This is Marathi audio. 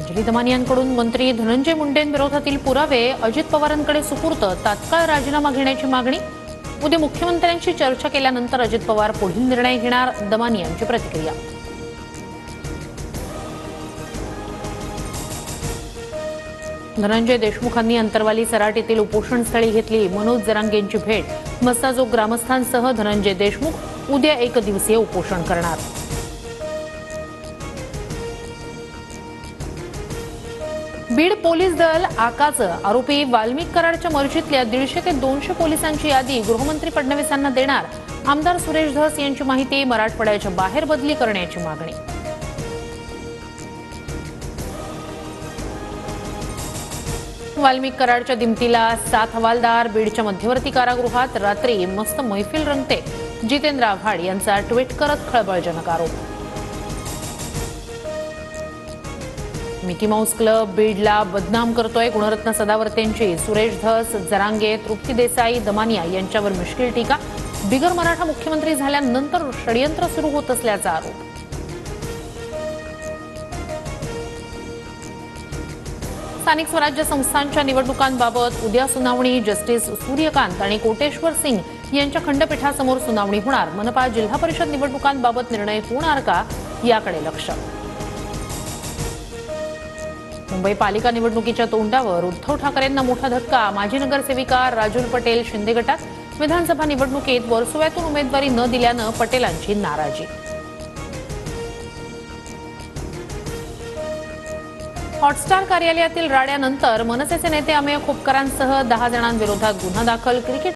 अंजली दमानियांकडून मंत्री धनंजय मुंडेंविरोधातील पुरावे अजित पवारांकडे सुपूर्त, तात्काळ राजीनामा घेण्याची मागणी। उद्या मुख्यमंत्र्यांशी चर्चा केल्यानंतर अजित पवार पुढील निर्णय घेणार, दमानियांची प्रतिक्रिया। धनंजय देशमुखांनी अंतरवाली सराटीतील उपोषणस्थळी घेतली मनोज जरांगेंची भेट। मस्साजोग ग्रामस्थांसह धनंजय देशमुख उद्या एकदिवसीय उपोषण करणार। बीड पोलीस दल आकाचं आरोपी वाल्मिक कराडच्या मर्जीतल्या 150 ते 200 पोलिसांची यादी गृहमंत्री फडणवीसांना देणार। आमदार सुरेश धस यांची माहिती, मराठवाड्याच्या बाहेर बदली करण्याची मागणी। वाल्मिक कराडच्या दिमतीला 7 हवालदार। बीडच्या मध्यवर्ती कारागृहात रात्री मस्त मैफिल रंगते। जितेंद्र आव्हाड यांचा ट्विट करत खळबळजनक आरोप। मिकी माऊस क्लब बीडला बदनाम करतोय। गुणरत्न सदावर्तेंची सुरेश धस, जरांगे, तृप्ती देसाई, दमानिया यांच्यावर मिश्किल टीका। बिगर मराठा मुख्यमंत्री झाल्यानंतर षडयंत्र सुरू होत असल्याचा आरोप। स्थानिक स्वराज्य संस्थांच्या निवडणुकांबाबत उद्या सुनावणी। जस्टिस सूर्यकांत आणि कोटेश्वर सिंग यांच्या खंडपीठासमोर सुनावणी होणार। मनपा जिल्हा परिषद निवडणुकांबाबत निर्णय होणार का, याकडे लक्ष। मुंबई पालिका निवडणुकीच्या तोंडावर उद्धव ठाकरेंना मोठा धक्का। माजी नगरसेविका राजुल पटेल शिंदे गटात। विधानसभा निवडणुकीत वर्सोव्यातून उमेदवारी न दिल्यानं पटेलांची नाराजी। हॉटस्टार कार्यालयातील राड्यानंतर मनसेचे नेते अमेय खोपकरांसह 10 जणांविरोधात गुन्हा दाखल। क्रिकेट